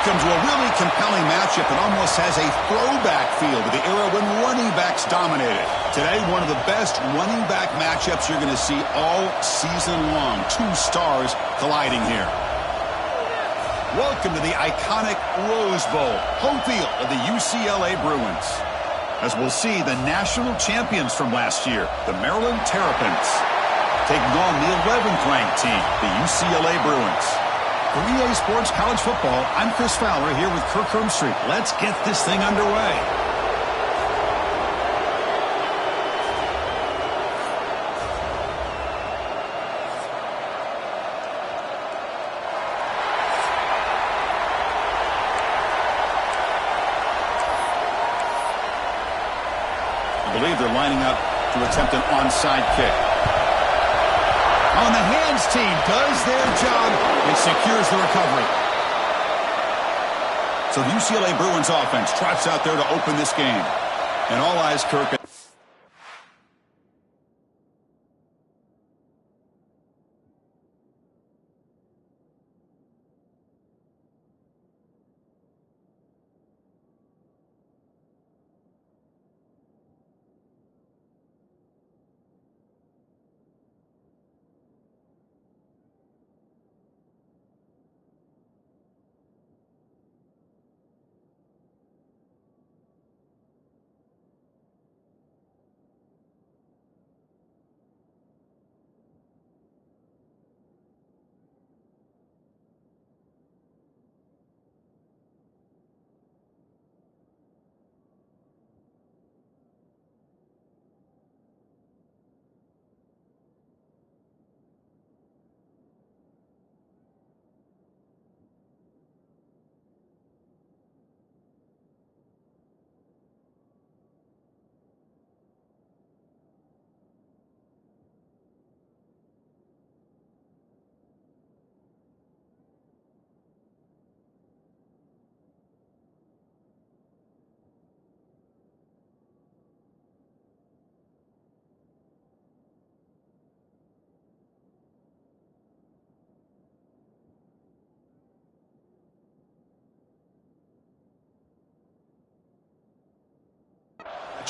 Welcome to a really compelling matchup that almost has a throwback feel to the era when running backs dominated. Today, one of the best running back matchups you're going to see all season long. Two stars colliding here. Welcome to the iconic Rose Bowl, home field of the UCLA Bruins. As we'll see, the national champions from last year, the Maryland Terrapins, taking on the 11th ranked team, the UCLA Bruins. For EA Sports College Football, I'm Chris Fowler here with Kirk Hermstreet. Let's get this thing underway. I believe they're lining up to attempt an onside kick. On the hands team does their job and secures the recovery. So the UCLA Bruins offense trots out there to open this game. And all eyes, Kirk.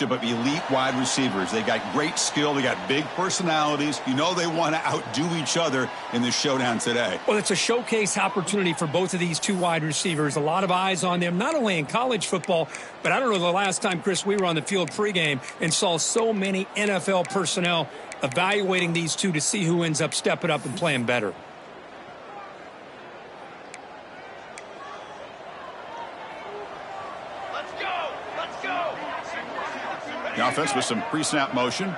Of elite wide receivers. They got great skill. They got big personalities. You know they want to outdo each other in this showdown today. Well, it's a showcase opportunity for both of these two wide receivers. A lot of eyes on them, not only in college football, but I don't know the last time, Chris, we were on the field pregame and saw so many NFL personnel evaluating these two to see who ends up stepping up and playing better. The offense with some pre-snap motion.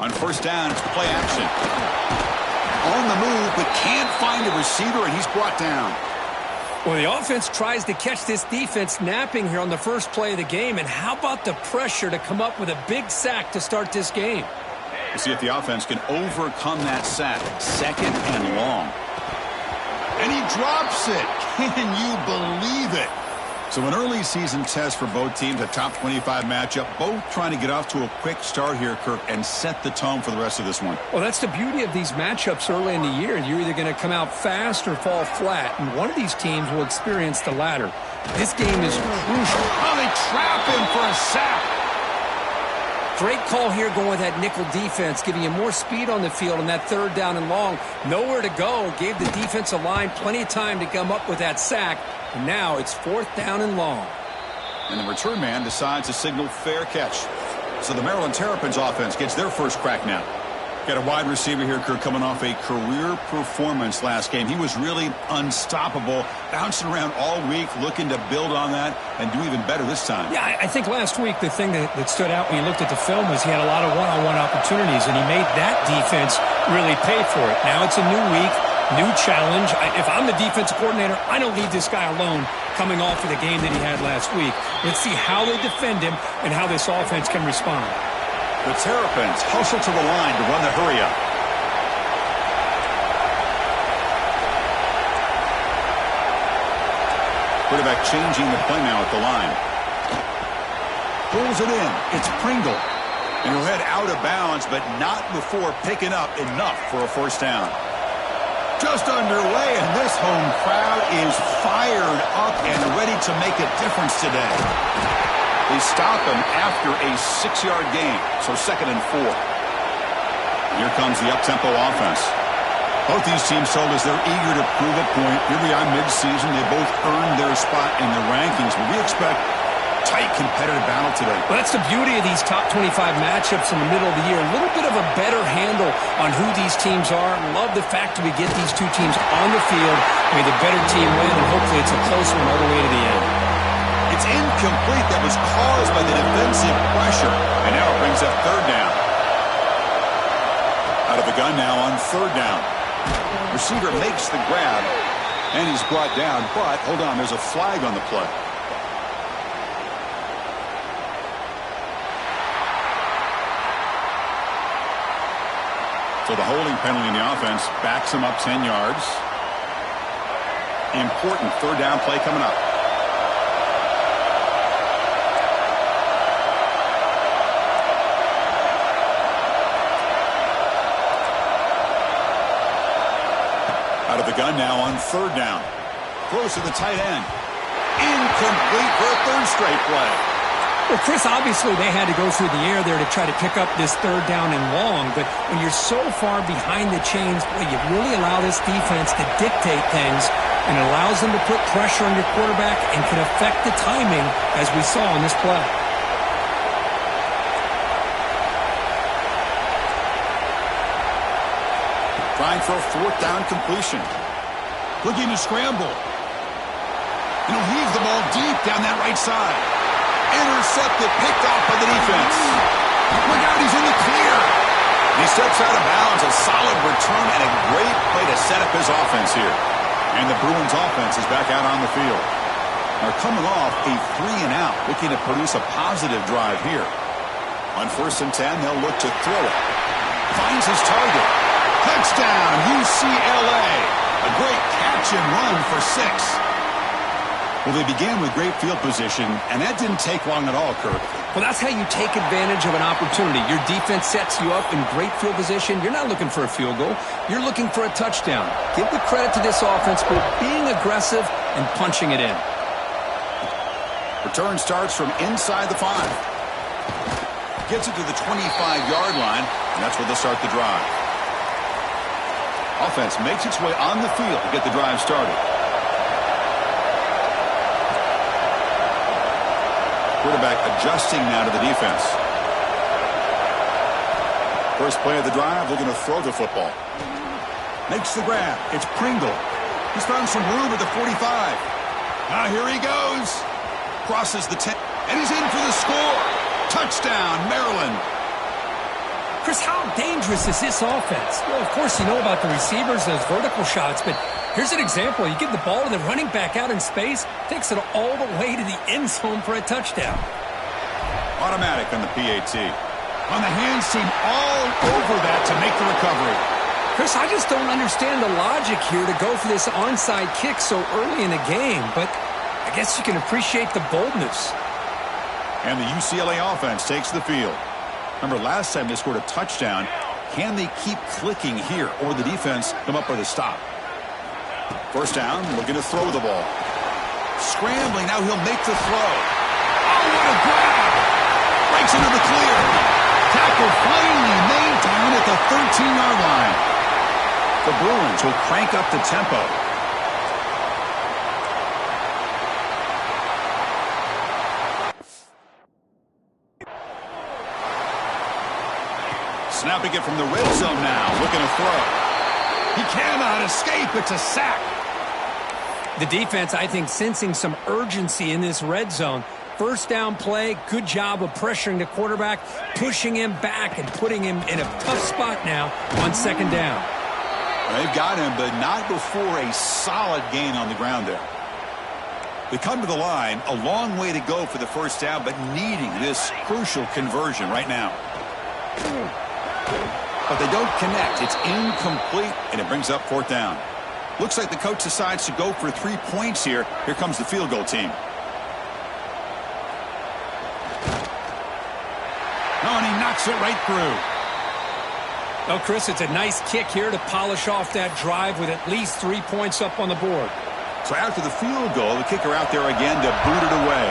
On first down, it's play action. On the move, but can't find a receiver, and he's brought down. Well, the offense tries to catch this defense napping here on the first play of the game, and how about the pressure to come up with a big sack to start this game? We'll see if the offense can overcome that sack. Second and long. And he drops it. Can you believe it? So an early season test for both teams, a top 25 matchup, both trying to get off to a quick start here, Kirk, and set the tone for the rest of this one. Well, that's the beauty of these matchups early in the year. You're either going to come out fast or fall flat, and one of these teams will experience the latter. This game is crucial. Oh, they trap him for a sack. Great call here going with that nickel defense, giving you more speed on the field on that third down and long. Nowhere to go. Gave the defensive line plenty of time to come up with that sack. And now it's fourth down and long. And the return man decides to signal fair catch. So the Maryland Terrapins offense gets their first crack now. Got a wide receiver here, Kirk, coming off a career performance last game. He was really unstoppable, bouncing around all week, looking to build on that and do even better this time. Yeah, I think last week the thing that stood out when you looked at the film was he had a lot of one-on-one opportunities, and he made that defense really pay for it. Now it's a new week, new challenge. If I'm the defensive coordinator, I don't leave this guy alone coming off of the game that he had last week. Let's see how they defend him and how this offense can respond. The Terrapins hustle to the line to run the hurry-up. Quarterback changing the play now at the line. Pulls it in. It's Pringle. And he'll head out of bounds, but not before picking up enough for a first down. Just underway, and this home crowd is fired up and ready to make a difference today. They stop him after a 6-yard gain, so 2nd and 4. Here comes the up-tempo offense. Both these teams told us they're eager to prove a point. Here we are mid-season. They both earned their spot in the rankings, but we expect tight competitive battle today. Well, that's the beauty of these top 25 matchups in the middle of the year. A little bit of a better handle on who these teams are. Love the fact that we get these two teams on the field. May the better team win, and hopefully it's a close one all the way to the end. It's incomplete. That was caused by the defensive pressure, and now it brings up 3rd down. Out of the gun now on 3rd down. Receiver makes the grab, and he's brought down, but hold on, there's a flag on the play. So the holding penalty in the offense backs him up 10 yards. Important 3rd down play coming up. Out of the gun now on 3rd down. Close to the tight end. Incomplete for a 3rd straight play. Well, Chris, obviously they had to go through the air there to try to pick up this 3rd down and long, but when you're so far behind the chains, boy, you really allow this defense to dictate things, and it allows them to put pressure on your quarterback and can affect the timing, as we saw on this play. Trying for a 4th down completion. Looking to scramble. And he'll heave the ball deep down that right side. Intercepted, picked off by the defense. Look out, he's in the clear. And he steps out of bounds. A solid return and a great play to set up his offense here. And the Bruins offense is back out on the field. They're coming off a 3-and-out, looking to produce a positive drive here. On 1st and 10, they'll look to throw it. Finds his target. Touchdown, UCLA. A great catch and run for 6. Well, they began with great field position, and that didn't take long at all, Kirk. Well, that's how you take advantage of an opportunity. Your defense sets you up in great field position. You're not looking for a field goal. You're looking for a touchdown. Give the credit to this offense for being aggressive and punching it in. Return starts from inside the 5. Gets it to the 25-yard line, and that's where they'll start the drive. Offense makes its way on the field to get the drive started. Quarterback adjusting now to the defense. First play of the drive, looking to throw the football. Makes the grab. It's Pringle. He's found some room at the 45. Now here he goes. Crosses the 10. And he's in for the score. Touchdown, Maryland. Chris, how dangerous is this offense? Well, of course, you know about the receivers, those vertical shots, but here's an example. You give the ball to the running back out in space, takes it all the way to the end zone for a touchdown. Automatic on the PAT. On the hands team all over that to make the recovery. Chris, I just don't understand the logic here to go for this onside kick so early in the game, but I guess you can appreciate the boldness. And the UCLA offense takes the field. Remember, last time they scored a touchdown. Can they keep clicking here, or the defense come up with a stop? First down, looking to throw the ball. Scrambling, now he'll make the throw. Oh, what a grab! Breaks into the clear. Tackle finally made down at the 13-yard line. The Bruins will crank up the tempo. Snapping it from the red zone now, looking to throw. He cannot escape. It's a sack. The defense, I think, sensing some urgency in this red zone. First down play, good job of pressuring the quarterback, pushing him back and putting him in a tough spot now on 2nd down. They've got him, but not before a solid gain on the ground there. They come to the line, a long way to go for the first down, but needing this crucial conversion right now. But they don't connect. It's incomplete, and it brings up 4th down. Looks like the coach decides to go for 3 points here. Here comes the field goal team. Oh, and he knocks it right through. Well, Chris, it's a nice kick here to polish off that drive with at least 3 points up on the board. So after the field goal, the kicker out there again to boot it away.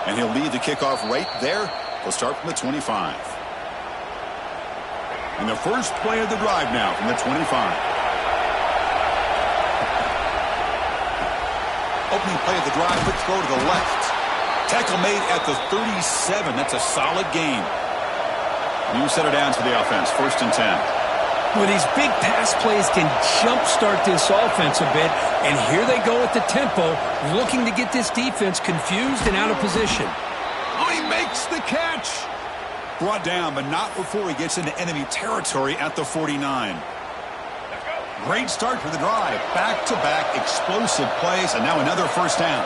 And he'll lead the kickoff right there. He'll start from the 25. And the first play of the drive now from the 25. Opening play of the drive, quick throw to the left. Tackle made at the 37. That's a solid gain. New set of downs for the offense. 1st and 10. Well, these big pass plays can jumpstart this offense a bit, and here they go at the tempo, looking to get this defense confused and out of position. Oh, he makes the catch. Brought down, but not before he gets into enemy territory at the 49. Great start for the drive. Back-to-back explosive plays, and now another first down.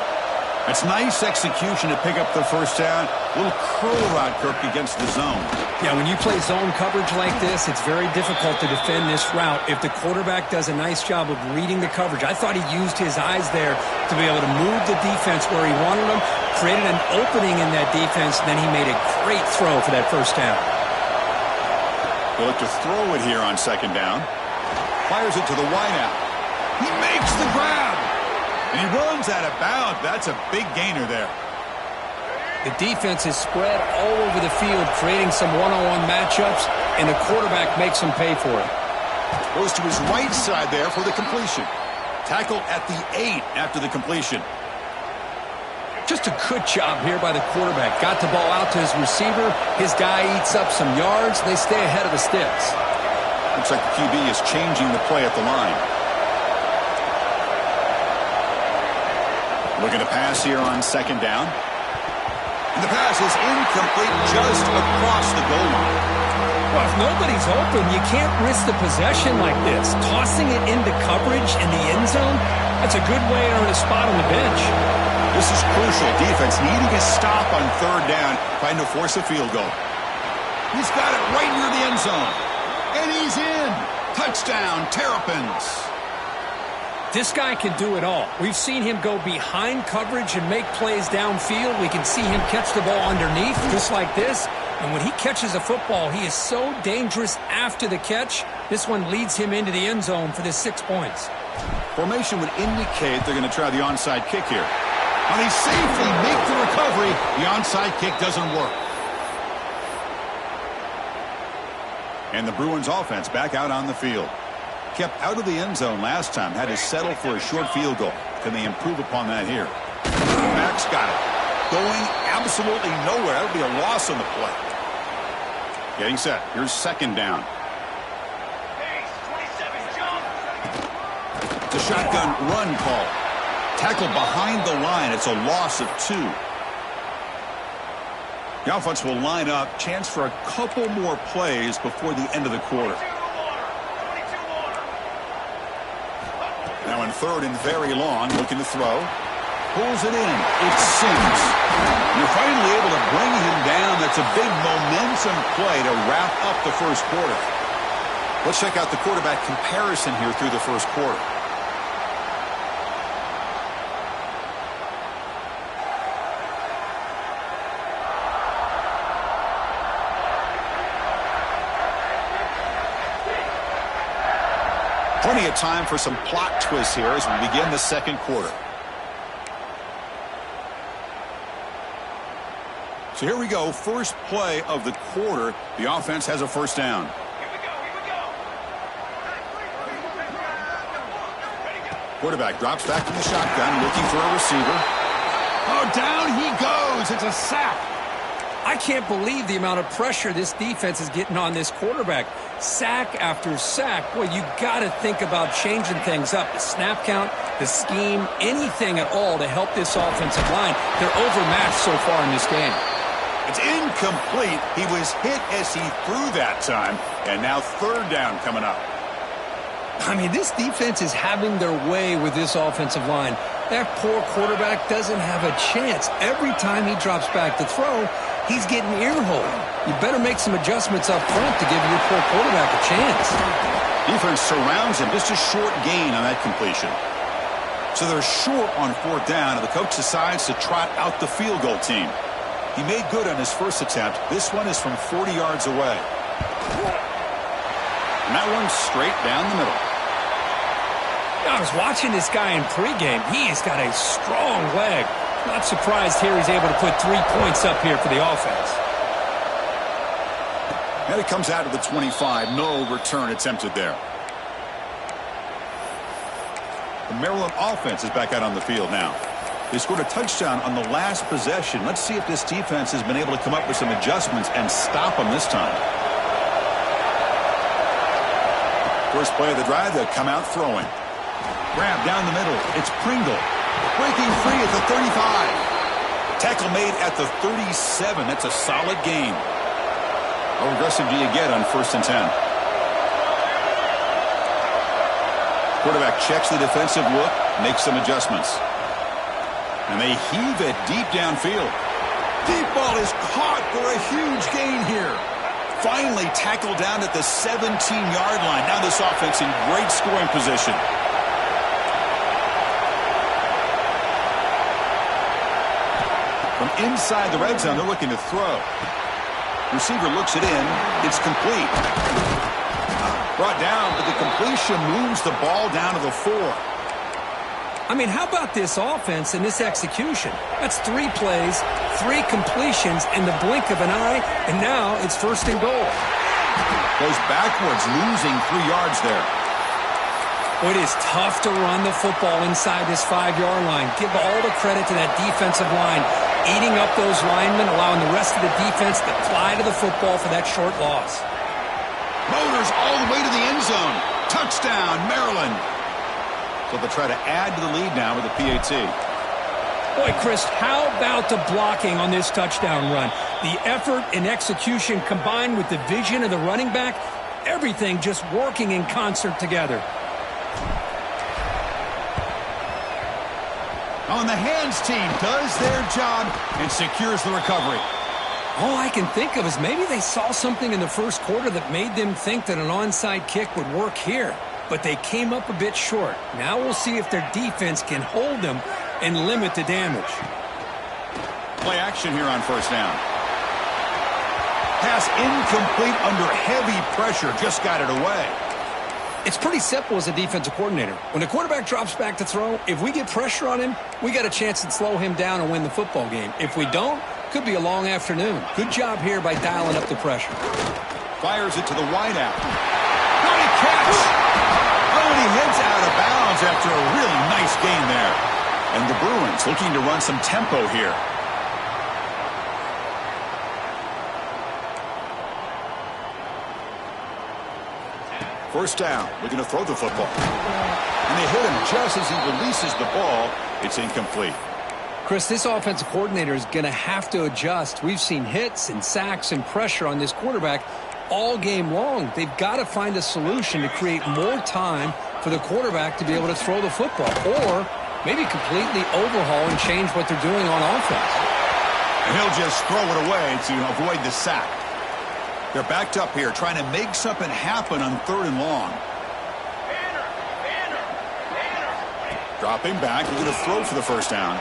It's nice execution to pick up the first down. A little curl route, Kirk, against the zone. Yeah, when you play zone coverage like this, it's very difficult to defend this route if the quarterback does a nice job of reading the coverage. I thought he used his eyes there to be able to move the defense where he wanted them, created an opening in that defense, and then he made a great throw for that first down. He'll look to throw it here on 2nd down. Fires it to the wideout. He makes the grab. And he runs out of bounds. That's a big gainer there. The defense is spread all over the field, creating some one-on-one matchups, and the quarterback makes them pay for it. Goes to his right side there for the completion. Tackle at the 8 after the completion. Just a good job here by the quarterback. Got the ball out to his receiver. His guy eats up some yards. They stay ahead of the sticks. Looks like the QB is changing the play at the line. Looking to pass here on 2nd down. And the pass is incomplete just across the goal line. Well, if nobody's open, you can't risk the possession like this. Tossing it into coverage in the end zone, that's a good way to earn a spot on the bench. This is crucial. Defense needing a stop on 3rd down, trying to force a field goal. He's got it right near the end zone. And he's in. Touchdown, Terrapins. This guy can do it all. We've seen him go behind coverage and make plays downfield. We can see him catch the ball underneath just like this. And when he catches a football, he is so dangerous after the catch. This one leads him into the end zone for the 6 points. Formation would indicate they're going to try the onside kick here. Now they safely make the recovery. The onside kick doesn't work. And the Bruins offense back out on the field. Kept out of the end zone last time. Had to settle for a short field goal. Can they improve upon that here? Max got it. Going absolutely nowhere. That would be a loss on the play. Getting set. Here's 2nd down. It's a shotgun run call. Tackle behind the line. It's a loss of 2. The offense will line up. Chance for a couple more plays before the end of the quarter. Now in 3rd and very long, looking to throw. Pulls it in. It sinks. You're finally able to bring him down. That's a big momentum play to wrap up the first quarter. Let's check out the quarterback comparison here through the first quarter. Plenty of time for some plot twists here as we begin the 2nd quarter. So here we go. First play of the quarter. The offense has a first down. Here we go. Quarterback drops back from the shotgun, looking for a receiver. Oh, down he goes. It's a sack. I can't believe the amount of pressure this defense is getting on this quarterback. Sack after sack. Boy, you got to think about changing things up. The snap count, the scheme, anything at all to help this offensive line. They're overmatched so far in this game. It's incomplete. He was hit as he threw that time. And now 3rd down coming up. I mean, this defense is having their way with this offensive line. That poor quarterback doesn't have a chance. Every time he drops back to throw, he's getting ear-holed. You better make some adjustments up front to give your poor quarterback a chance. Defense surrounds him. Just a short gain on that completion. So they're short on 4th down, and the coach decides to trot out the field goal team. He made good on his first attempt. This one is from 40 yards away. And that one's straight down the middle. I was watching this guy in pregame. He has got a strong leg. Not surprised here he's able to put 3 points up here for the offense. And it comes out of the 25. No return attempted there. The Maryland offense is back out on the field now. They scored a touchdown on the last possession. Let's see if this defense has been able to come up with some adjustments and stop them this time. First play of the drive, they'll come out throwing. Grab down the middle. It's Pringle. Breaking free at the 35. Tackle made at the 37. That's a solid gain. How aggressive do you get on 1st and 10? Quarterback checks the defensive look, makes some adjustments. And they heave it deep downfield. Deep ball is caught for a huge gain here. Finally tackled down at the 17-yard line. Now this offense in great scoring position. From inside the red zone, they're looking to throw. Receiver looks it in. It's complete. Brought down, but the completion moves the ball down to the 4. I mean, how about this offense and this execution? That's 3 plays, 3 completions in the blink of an eye, and now it's 1st and goal. Goes backwards, losing 3 yards there. Well, it is tough to run the football inside this 5-yard line. Give all the credit to that defensive line, eating up those linemen, allowing the rest of the defense to fly to the football for that short loss. Motors all the way to the end zone. Touchdown, Maryland. So they'll try to add to the lead now with a PAT. Boy, Chris, how about the blocking on this touchdown run? The effort and execution combined with the vision of the running back, everything just working in concert together. On the hands team does their job and secures the recovery. All I can think of is maybe they saw something in the first quarter that made them think that an onside kick would work here. But they came up a bit short. Now we'll see if their defense can hold them and limit the damage. Play action here on 1st down. Pass incomplete under heavy pressure. Just got it away. It's pretty simple as a defensive coordinator. When the quarterback drops back to throw, if we get pressure on him, we got a chance to slow him down and win the football game. If we don't, could be a long afternoon. Good job here by dialing up the pressure. Fires it to the wideout. Great catch! Oh, and he heads out of bounds after a really nice gain there. And the Bruins looking to run some tempo here. First down, looking to throw the football. And they hit him just as he releases the ball. It's incomplete. Chris, this offensive coordinator is going to have to adjust. We've seen hits and sacks and pressure on this quarterback all game long. They've got to find a solution to create more time for the quarterback to be able to throw the football, or maybe completely overhaul and change what they're doing on offense. And he'll just throw it away to avoid the sack. They're backed up here trying to make something happen on 3rd and long. Dropping back, we're going to throw for the 1st down.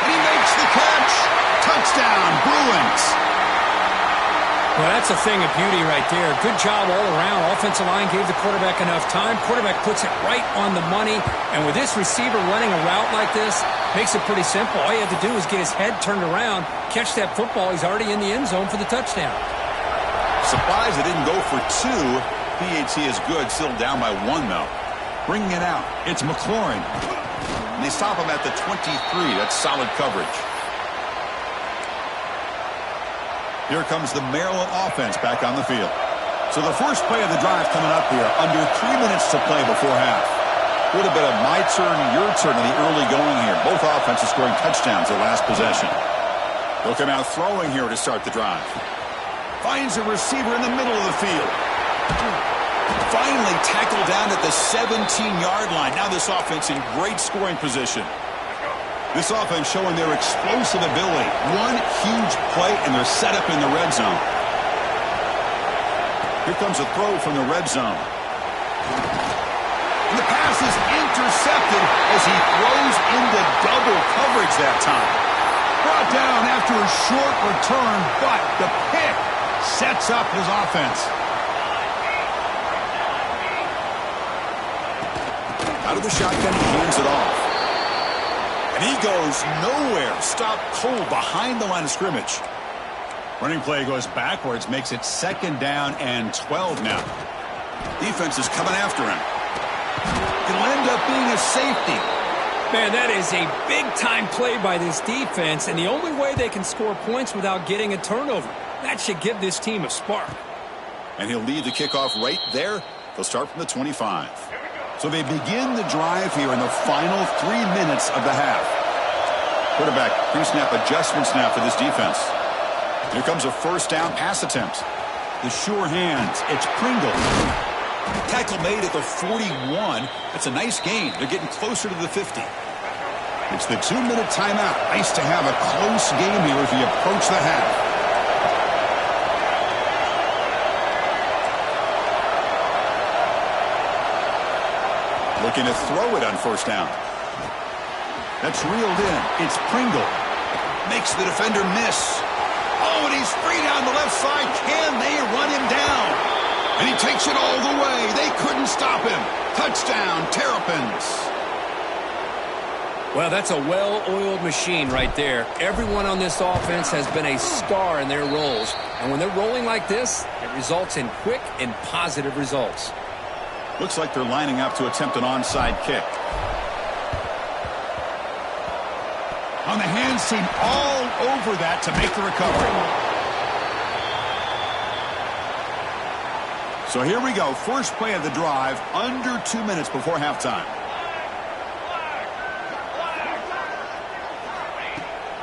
And he makes the catch. Touchdown, Bruins. Well, that's a thing of beauty right there. Good job all around. Offensive line gave the quarterback enough time. Quarterback puts it right on the money. And with this receiver running a route like this, makes it pretty simple. All you have to do is get his head turned around, catch that football. He's already in the end zone for the touchdown. Surprised they didn't go for 2. PAT is good. Still down by 1, though. Bringing it out. It's McLaurin. And they stop him at the 23. That's solid coverage. Here comes the Maryland offense back on the field. So the first play of the drive coming up here. Under 3 minutes to play before half. A little bit of my turn, your turn in the early going here. Both offenses scoring touchdowns their last possession. They'll come out throwing here to start the drive. Finds a receiver in the middle of the field. Finally tackled down at the 17-yard line. Now this offense in great scoring position. This offense showing their explosive ability. One huge play, and they're set up in the red zone. Here comes a throw from the red zone. And the pass is intercepted as he throws into double coverage that time. Brought down after a short return, but the pick sets up his offense. Out of the shotgun, he hands it off. And he goes nowhere. Stopped cold behind the line of scrimmage. Running play goes backwards, makes it 2nd down and 12 now. Defense is coming after him. It'll end up being a safety. Man, that is a big-time play by this defense, and the only way they can score points without getting a turnover. That should give this team a spark. And he'll lead the kickoff right there. They'll start from the 25. So they begin the drive here in the final 3 minutes of the half. Quarterback pre-snap adjustments now for this defense. Here comes a 1st down pass attempt. The sure hands. It's Pringle. Tackle made at the 41. That's a nice gain. They're getting closer to the 50. It's the 2-minute timeout. Nice to have a close game here as we approach the half. Looking to throw it on 1st down. That's reeled in. It's Pringle. Makes the defender miss. Oh, and he's free down the left side. Can they run him down? And he takes it all the way. They couldn't stop him. Touchdown, Terrapins. Well, that's a well-oiled machine right there. Everyone on this offense has been a star in their roles. And when they're rolling like this, it results in quick and positive results. Looks like they're lining up to attempt an onside kick. On the hands team, all over that to make the recovery. So here we go. First play of the drive, under 2 minutes before halftime.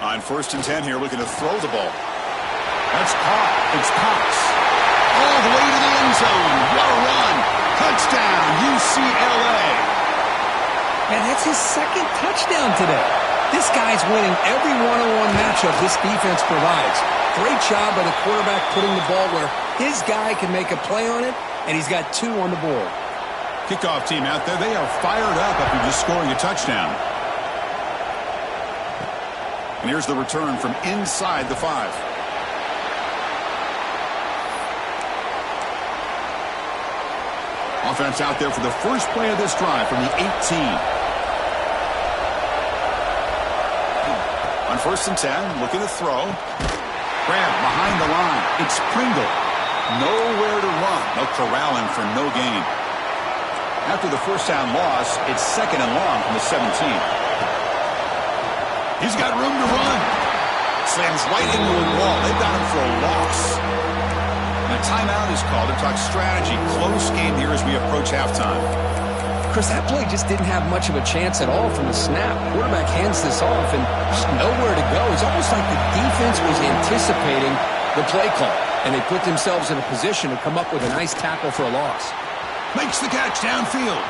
On 1st and 10 here, looking to throw the ball. That's caught. It's Cox. All the way to the end zone. What a run. Touchdown, UCLA. And that's his 2nd touchdown today. This guy's winning every one-on-one matchup this defense provides. Great job by the quarterback putting the ball where his guy can make a play on it, and he's got 2 on the board. Kickoff team out there, they are fired up after just scoring a touchdown. And here's the return from inside the 5. Offense out there for the first play of this drive from the 18. On 1st and 10, looking to throw. Grab behind the line. It's Pringle. Nowhere to run. They'll corral him for no gain. After the 1st down loss, it's 2nd and long from the 17. He's got room to run. Slams right into a wall. They've got him for a loss. And a timeout is called to talk strategy. Close game here as we approach halftime. Chris, that play just didn't have much of a chance at all from the snap. Quarterback hands this off and just nowhere to go. It's almost like the defense was anticipating the play call, and they put themselves in a position to come up with a nice tackle for a loss. Makes the catch downfield.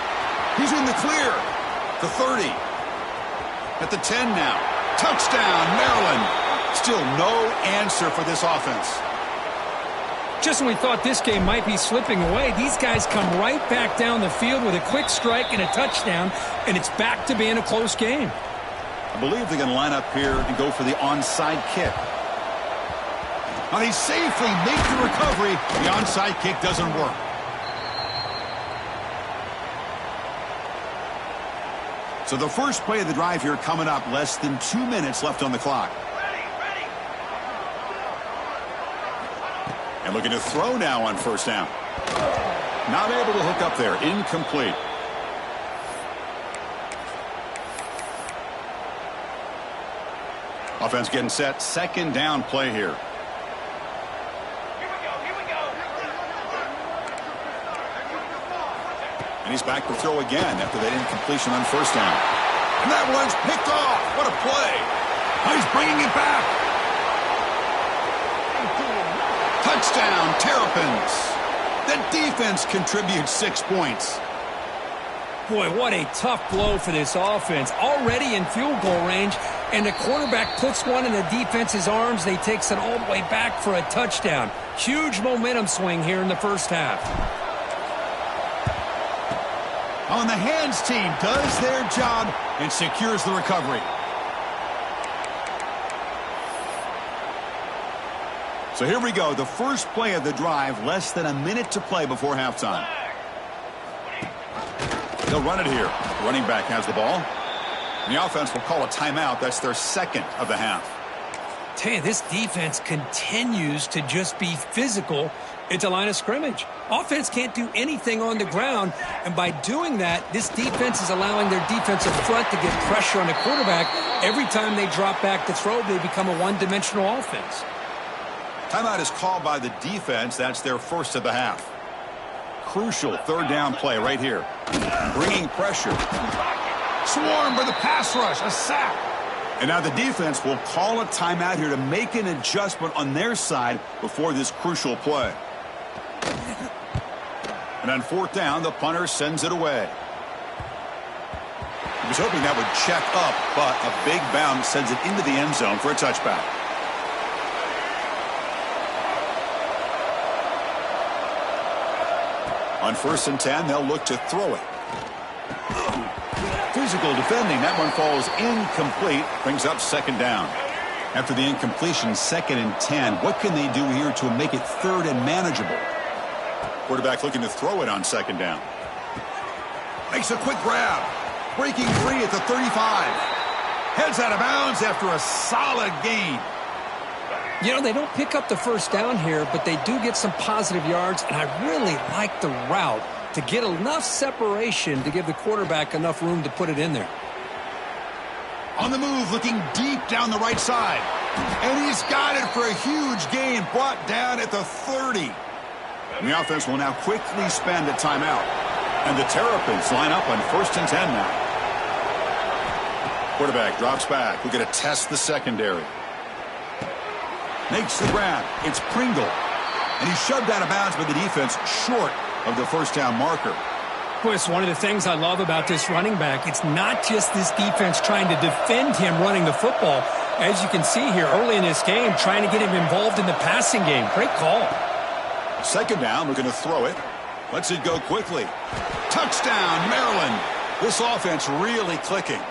He's in the clear. The 30. At the 10 now. Touchdown, Maryland. Still no answer for this offense. Just when we thought this game might be slipping away, these guys come right back down the field with a quick strike and a touchdown, and it's back to being a close game. I believe they're going to line up here and go for the onside kick. Now they safely make the recovery. The onside kick doesn't work. So the first play of the drive here coming up, less than 2 minutes left on the clock. And looking to throw now on 1st down. Not able to hook up there. Incomplete. Offense getting set. 2nd down play here. Here we go. And he's back to throw again after that incompletion on 1st down. And that one's picked off. What a play. He's bringing it back. Touchdown, Terrapins. The defense contributes 6 points. Boy, what a tough blow for this offense. Already in field goal range, and the quarterback puts one in the defense's arms. They takes it all the way back for a touchdown. Huge momentum swing here in the first half. On the hands team does their job and secures the recovery. So here we go, the first play of the drive, less than a minute to play before halftime. They'll run it here. The running back has the ball. And the offense will call a timeout. That's their second of the half. Tell you, this defense continues to just be physical at the line of scrimmage. Offense can't do anything on the ground, and by doing that, this defense is allowing their defensive front to get pressure on the quarterback. Every time they drop back to throw, they become a one-dimensional offense. Timeout is called by the defense. That's their first of the half. Crucial third down play right here. Bringing pressure. Swarmed by the pass rush, a sack. And now the defense will call a timeout here to make an adjustment on their side before this crucial play. And on fourth down, the punter sends it away. He was hoping that would check up, but a big bounce sends it into the end zone for a touchback. On 1st and 10, they'll look to throw it. Physical defending. That one falls incomplete. Brings up second down. After the incompletion, 2nd and 10. What can they do here to make it third and manageable? Quarterback looking to throw it on 2nd down. Makes a quick grab. Breaking free at the 35. Heads out of bounds after a solid gain. You know, they don't pick up the first down here, but they do get some positive yards, and I really like the route to get enough separation to give the quarterback enough room to put it in there. On the move, looking deep down the right side. And he's got it for a huge gain, brought down at the 30. And the offense will now quickly spend a timeout. And the Terps line up on 1st and 10 now. Quarterback drops back. We're going to test the secondary. Makes the grab. It's Pringle. And he's shoved out of bounds by the defense short of the first down marker. Boy, it's one of the things I love about this running back. It's not just this defense trying to defend him running the football. As you can see here early in this game, trying to get him involved in the passing game. Great call. Second down, we're going to throw it. Lets it go quickly. Touchdown, Maryland. This offense really clicking.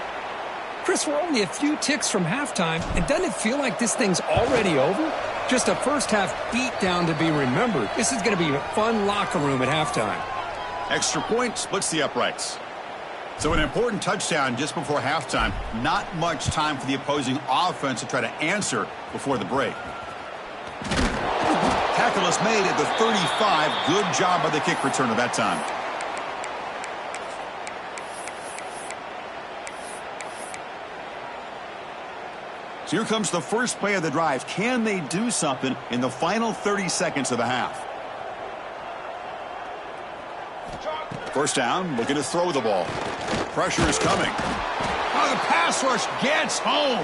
Chris, we're only a few ticks from halftime, and doesn't it feel like this thing's already over? Just a first-half beatdown to be remembered. This is going to be a fun locker room at halftime. Extra point splits the uprights. So an important touchdown just before halftime. Not much time for the opposing offense to try to answer before the break. Tackle is made at the 35. Good job by the kick returner that time. So here comes the first play of the drive. Can they do something in the final 30 seconds of the half? First down, looking to throw the ball. Pressure is coming. Oh, the pass rush gets home.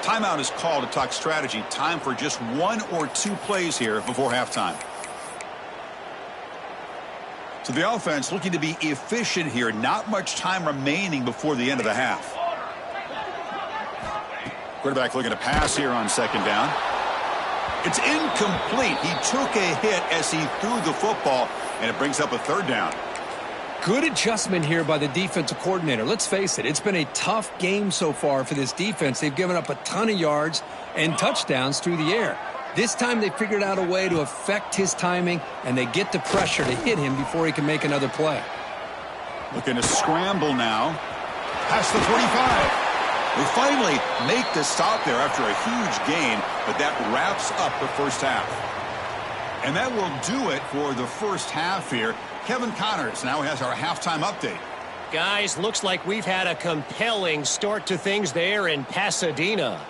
Timeout is called to talk strategy. Time for just 1 or 2 plays here before halftime. So the offense looking to be efficient here. Not much time remaining before the end of the half. Quarterback looking to pass here on second down. It's incomplete. He took a hit as he threw the football, and it brings up a third down. Good adjustment here by the defensive coordinator. Let's face it, it's been a tough game so far for this defense. They've given up a ton of yards and touchdowns through the air. This time they figured out a way to affect his timing, and they get the pressure to hit him before he can make another play. Looking to scramble now. Past the 45. They finally make the stop there after a huge gain, but that wraps up the first half. And that will do it for the first half here. Kevin Connors now has our halftime update. Guys, looks like we've had a compelling start to things there in Pasadena.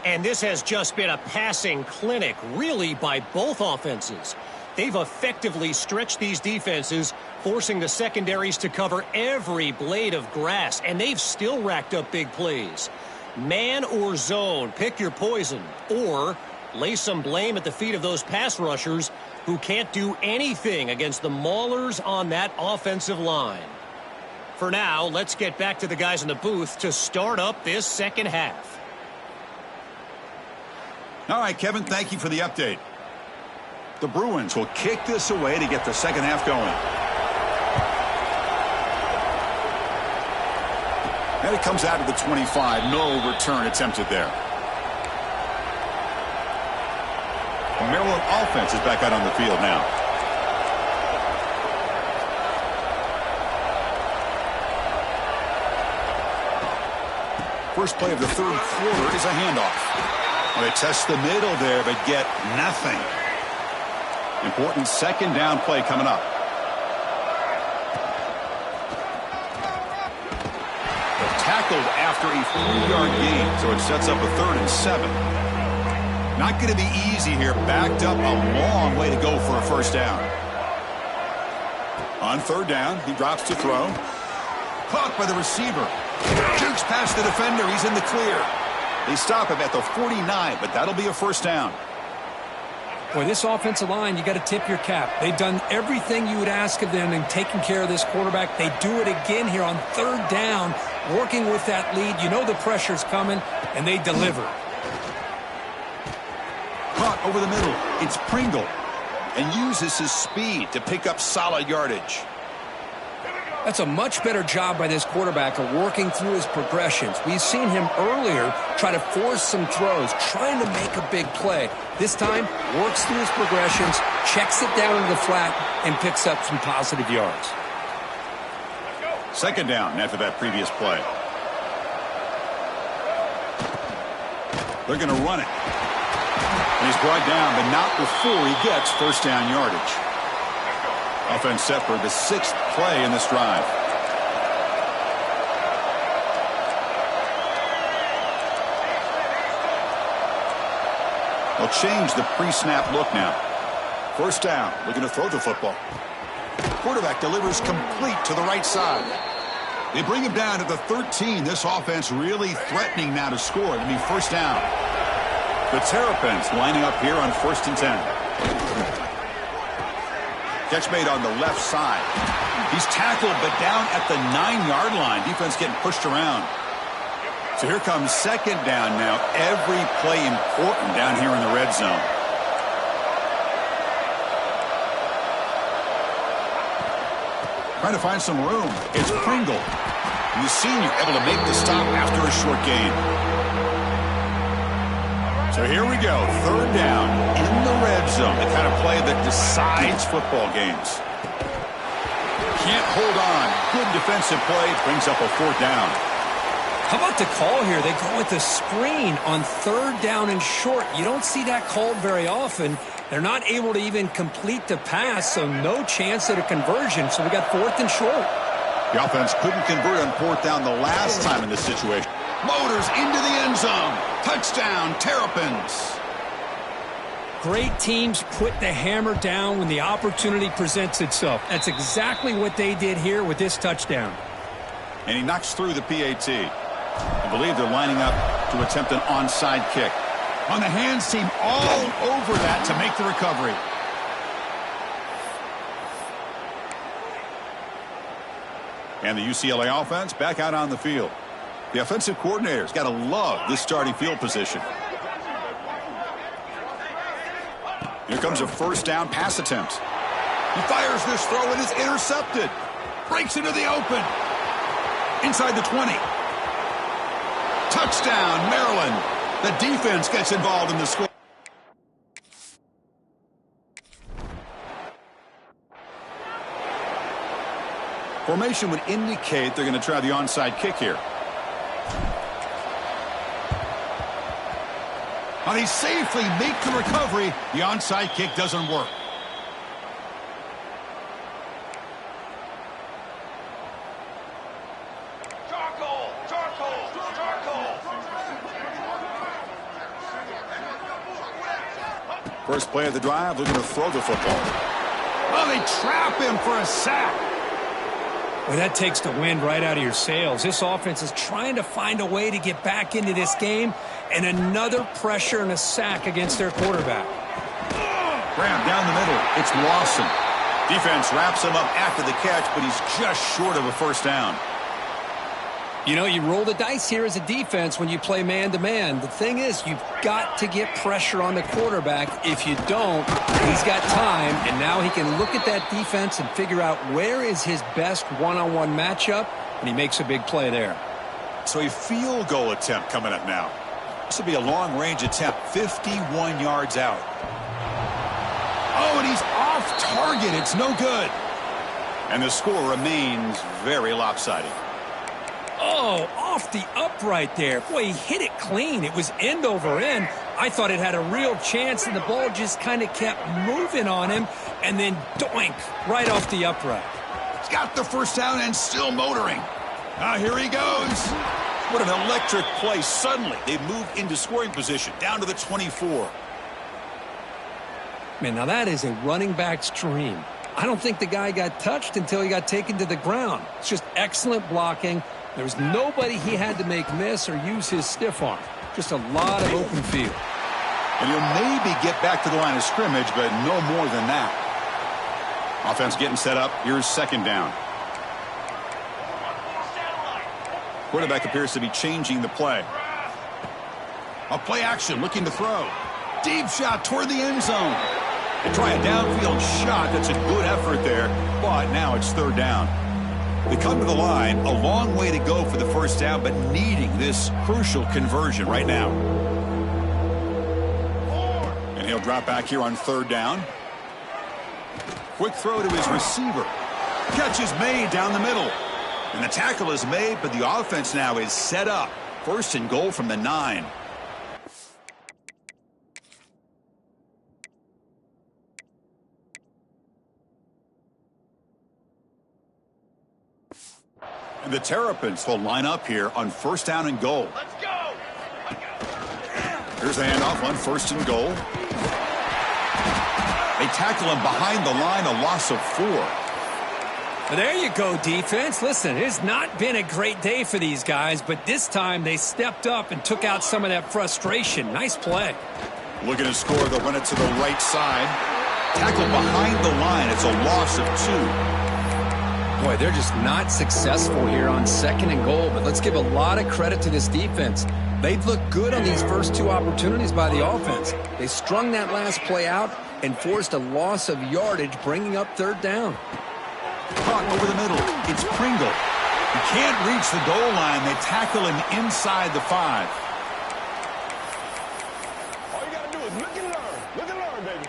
And this has just been a passing clinic, really, by both offenses. They've effectively stretched these defenses, forcing the secondaries to cover every blade of grass, and they've still racked up big plays. Man or zone, pick your poison, or lay some blame at the feet of those pass rushers who can't do anything against the maulers on that offensive line. For now, let's get back to the guys in the booth to start up this second half. All right, Kevin, thank you for the update. The Bruins will kick this away to get the second half going. And it comes out of the 25. No return attempted there. The Maryland offense is back out on the field now. First play of the third quarter is a handoff. Well, they test the middle there, but get nothing. Important second down play coming up. They're tackled after a 3-yard gain, so it sets up a 3rd and 7. Not going to be easy here. Backed up a long way to go for a first down. On 3rd down, he drops to throw. Caught by the receiver. Jukes past the defender. He's in the clear. They stop him at the 49, but that'll be a first down. Boy, this offensive line, you got to tip your cap. They've done everything you would ask of them in taking care of this quarterback. They do it again here on 3rd down, working with that lead. You know the pressure's coming, and they deliver. Caught over the middle. It's Pringle, and uses his speed to pick up solid yardage. That's a much better job by this quarterback of working through his progressions. We've seen him earlier try to force some throws, trying to make a big play. This time, works through his progressions, checks it down into the flat, and picks up some positive yards. Second down after that previous play. They're going to run it. And he's brought down, but not before he gets first down yardage. Offense set for the 6th play in this drive. They'll change the pre-snap look now. First down, looking to throw the football. Quarterback delivers complete to the right side. They bring him down to the 13. This offense really threatening now to score. It'll be first down. The Terrapins lining up here on 1st and 10. Catch made on the left side. He's tackled, but down at the 9-yard line. Defense getting pushed around. So here comes second down now. Every play important down here in the red zone. Trying to find some room. It's Pringle. And the senior able to make the stop after a short gain. So here we go. 3rd down in the red zone. The kind of play that decides football games. Can't hold on. Good defensive play. Brings up a 4th down. How about the call here? They go with the screen on 3rd down and short. You don't see that called very often. They're not able to even complete the pass, so no chance at a conversion. So we got 4th and short. The offense couldn't convert on 4th down the last time in this situation. Motors into the end zone. Touchdown, Terrapins. Great teams put the hammer down when the opportunity presents itself. That's exactly what they did here with this touchdown. And he knocks through the PAT. I believe they're lining up to attempt an onside kick. On the hands team all over that to make the recovery. And the UCLA offense back out on the field. The offensive coordinator's got to love this starting field position. Here comes a first down pass attempt. He fires this throw and is intercepted. Breaks into the open. Inside the 20. Touchdown, Maryland. The defense gets involved in the score. Formation would indicate they're going to try the onside kick here. Now they safely make the recovery. The onside kick doesn't work. First play of the drive, looking to throw the football. Oh, they trap him for a sack. Well, that takes the wind right out of your sails. This offense is trying to find a way to get back into this game, and another pressure and a sack against their quarterback. Graham down the middle. It's Lawson. Defense wraps him up after the catch, but he's just short of a first down. You know, you roll the dice here as a defense when you play man-to-man. The thing is, you've got to get pressure on the quarterback. If you don't, he's got time, and now he can look at that defense and figure out where is his best one-on-one matchup, and he makes a big play there. So a field goal attempt coming up now. This will be a long-range attempt, 51 yards out. Oh, and he's off target. It's no good. And the score remains very lopsided. Oh, off the upright there. Boy, he hit it clean. It was end over end. I thought it had a real chance, and the ball just kind of kept moving on him, and then doink, right off the upright. He's got the first down and still motoring. Here he goes. What an electric play. Suddenly, they move into scoring position, down to the 24. Man, now that is a running back's dream. I don't think the guy got touched until he got taken to the ground. It's just excellent blocking. There was nobody he had to make miss or use his stiff arm. Just a lot of open field. And he'll maybe get back to the line of scrimmage, but no more than that. Offense getting set up. Here's second down. Quarterback appears to be changing the play. A play action, looking to throw. Deep shot toward the end zone. They try a downfield shot. That's a good effort there, but now it's third down. They come to the line, a long way to go for the first down, but needing this crucial conversion right now. And he'll drop back here on third down. Quick throw to his receiver. Catch is made down the middle. And the tackle is made, but the offense now is set up. First and goal from the 9. And the Terrapins will line up here on first down and goal. Let's go. Here's the handoff on first and goal. They tackle him behind the line, a loss of 4. Well, there you go, defense. Listen, it's not been a great day for these guys, but this time they stepped up and took out some of that frustration. Nice play. Looking to score, they'll run it to the right side. Tackle behind the line. It's a loss of 2. Boy, they're just not successful here on second and goal, but let's give a lot of credit to this defense. They've looked good on these first 2 opportunities by the offense. They strung that last play out and forced a loss of yardage, bringing up third down. Caught over the middle. It's Pringle. He can't reach the goal line. They tackle him inside the 5. All you got to do is look and learn. Look and learn, baby.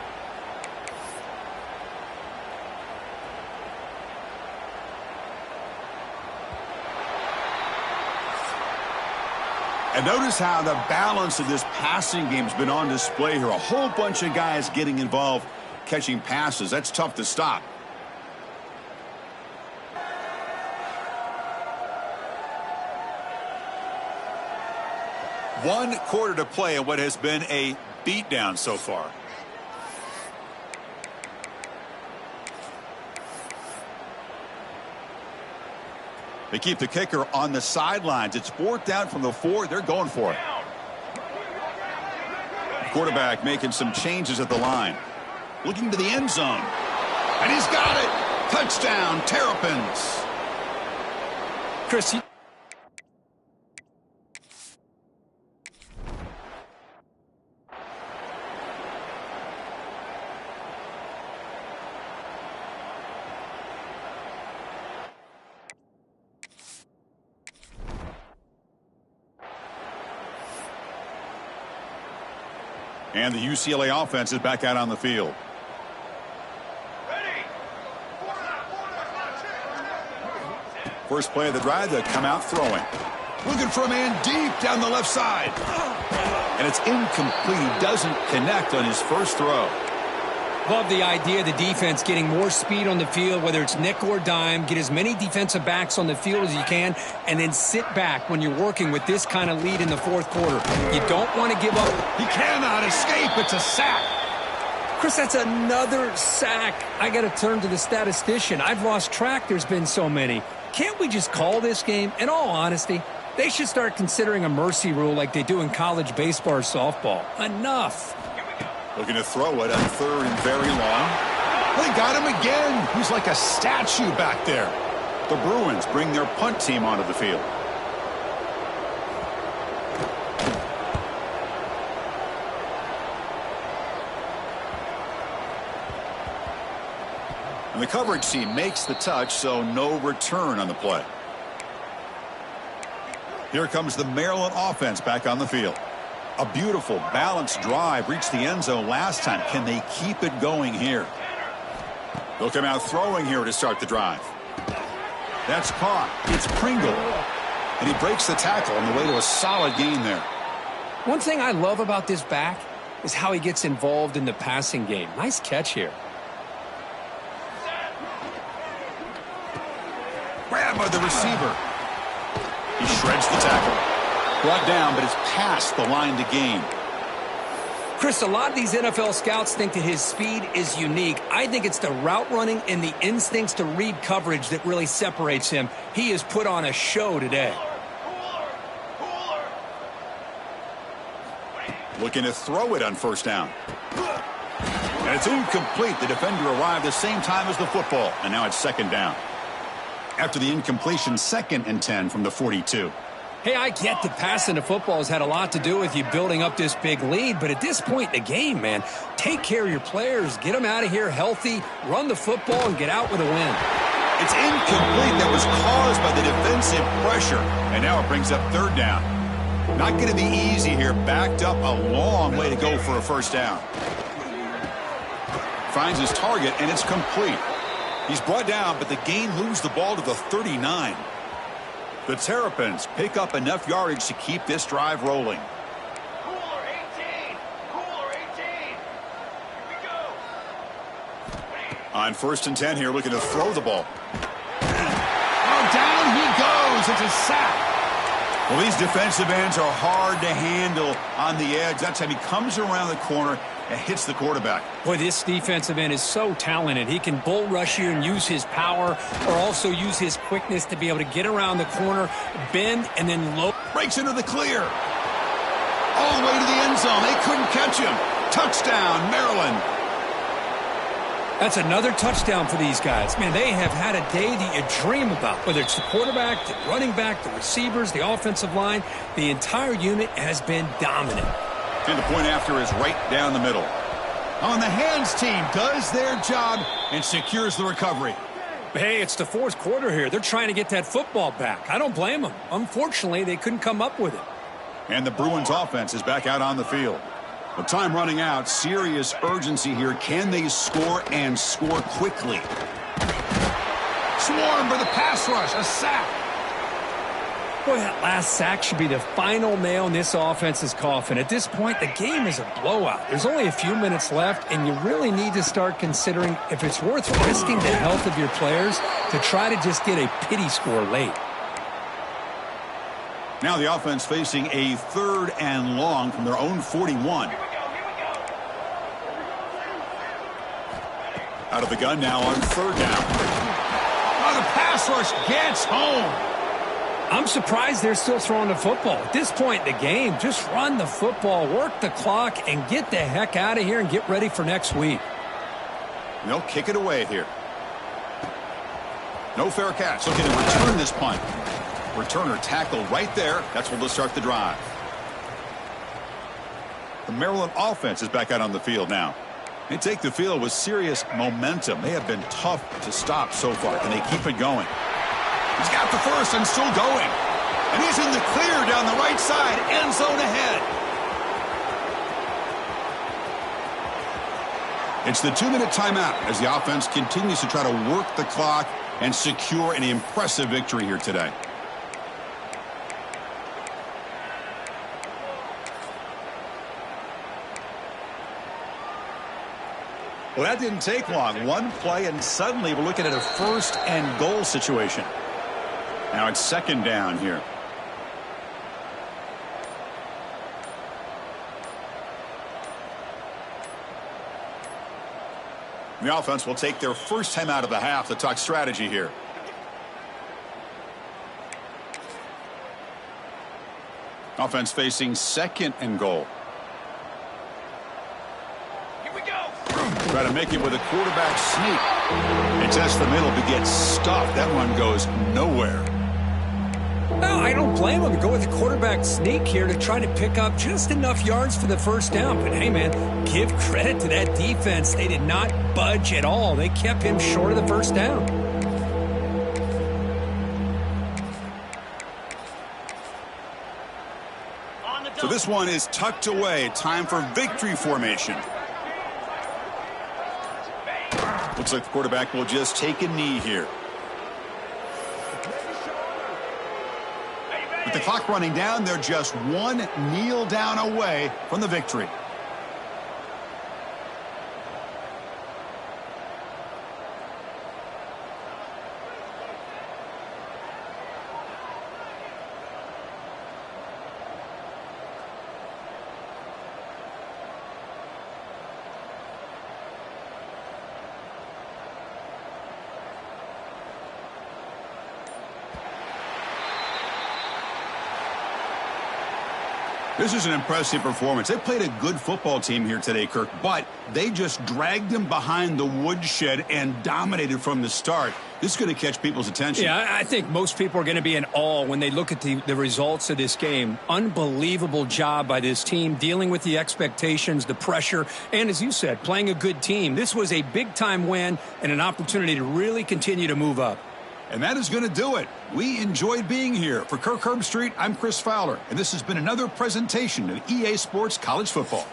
And notice how the balance of this passing game has been on display here. A whole bunch of guys getting involved, catching passes. That's tough to stop. One quarter to play in what has been a beatdown so far. They keep the kicker on the sidelines. It's 4th down from the 4. They're going for it. Quarterback making some changes at the line. Looking to the end zone. And he's got it. Touchdown, Terrapins. Chris, and the UCLA offense is back out on the field. First play of the drive, they come out throwing. Looking for a man deep down the left side. And it's incomplete. He doesn't connect on his first throw. love the idea of the defense getting more speed on the field, whether it's nickel or dime. Get as many defensive backs on the field as you can, and then sit back when you're working with this kind of lead in the fourth quarter. You don't want to give up. He cannot escape. It's a sack. Chris, that's another sack. I got to turn to the statistician. I've lost track. There's been so many. Can't we just call this game? In all honesty, they should start considering a mercy rule like they do in college baseball or softball. Enough. Looking to throw it on third and very long. They got him again. He's like a statue back there. The Bruins bring their punt team onto the field. And the coverage team makes the touch, so no return on the play. Here comes the Maryland offense back on the field. A beautiful, balanced drive reached the end zone last time. Can they keep it going here? They'll come out throwing here to start the drive. That's caught. It's Pringle. And he breaks the tackle on the way to a solid gain there. One thing I love about this back is how he gets involved in the passing game. Nice catch here. Grab by the receiver. He shreds the tackle. Brought down, but it's past the line to gain. Chris, a lot of these NFL scouts think that his speed is unique. I think it's the route running and the instincts to read coverage that really separates him. He has put on a show today. Looking to throw it on first down. And it's incomplete. The defender arrived the same time as the football, and now it's second down. After the incompletion, 2nd and 10 from the 42. Hey, I get that passing the football has had a lot to do with you building up this big lead, but at this point in the game, man, take care of your players, get them out of here healthy, run the football, and get out with a win. It's incomplete. That was caused by the defensive pressure, and now it brings up third down. Not going to be easy here. Backed up a long way to go for a first down. Finds his target, and it's complete. He's brought down, but the Gain lose the ball to the 39. The Terrapins pick up enough yardage to keep this drive rolling. Cooler 18. Cooler 18. Here we go. On 1st and 10 here, looking to throw the ball. Oh, down he goes. It's a sack. Well, these defensive ends are hard to handle on the edge. That time he comes around the corner and hits the quarterback. Boy, this defensive end is so talented. He can bull rush you and use his power, or also use his quickness to be able to get around the corner, bend, and then low. Breaks into the clear. All the way to the end zone. They couldn't catch him. Touchdown, Maryland. That's another touchdown for these guys. Man, they have had a day that you dream about. Whether it's the quarterback, the running back, the receivers, the offensive line, the entire unit has been dominant. And the point after is right down the middle. On the hands team does their job and secures the recovery. Hey, it's the 4th quarter here. They're trying to get that football back. I don't blame them. Unfortunately, they couldn't come up with it. And the Bruins offense is back out on the field. With time running out, serious urgency here. Can they score and score quickly? Swarm for the pass rush. A sack. Boy, that last sack should be the final nail in this offense's coffin. At this point, the game is a blowout. There's only a few minutes left, and you really need to start considering if it's worth risking the health of your players to try to just get a pity score late. Now the offense facing a 3rd and long from their own 41. Out of the gun now on 3rd down. Oh, the pass rush gets home. I'm surprised they're still throwing the football. At this point in the game, just run the football, work the clock, and get the heck out of here and get ready for next week. They'll kick it away here. No fair catch. Looking to return this punt. Returner tackled right there. That's where they'll start the drive. The Maryland offense is back out on the field now. They take the field with serious momentum. They have been tough to stop so far. Can they keep it going? He's got the first and still going. And he's in the clear down the right side. End zone ahead. It's the 2-minute timeout as the offense continues to try to work the clock and secure an impressive victory here today. Well, that didn't take long. One play, and suddenly we're looking at a 1st and goal situation. Now it's 2nd down here. The offense will take their first time out of the half to talk strategy here. Offense facing 2nd and goal. Try to make it with a quarterback sneak. They test the middle, but gets stuffed. That one goes nowhere. No, I don't blame him to go with the quarterback sneak here to try to pick up just enough yards for the first down. But, hey, man, give credit to that defense. They did not budge at all. They kept him short of the first down. So this one is tucked away. Time for victory formation. Looks like the quarterback will just take a knee here. With the clock running down, they're just one kneel down away from the victory. This is an impressive performance. They played a good football team here today, Kirk, but they just dragged them behind the woodshed and dominated from the start. This is going to catch people's attention. Yeah, I think most people are going to be in awe when they look at the results of this game. Unbelievable job by this team, dealing with the expectations, the pressure, and as you said, playing a good team. This was a big-time win and an opportunity to really continue to move up. And that is going to do it. We enjoyed being here. For Kirk Herbstreit, I'm Chris Fowler, and this has been another presentation of EA Sports College Football.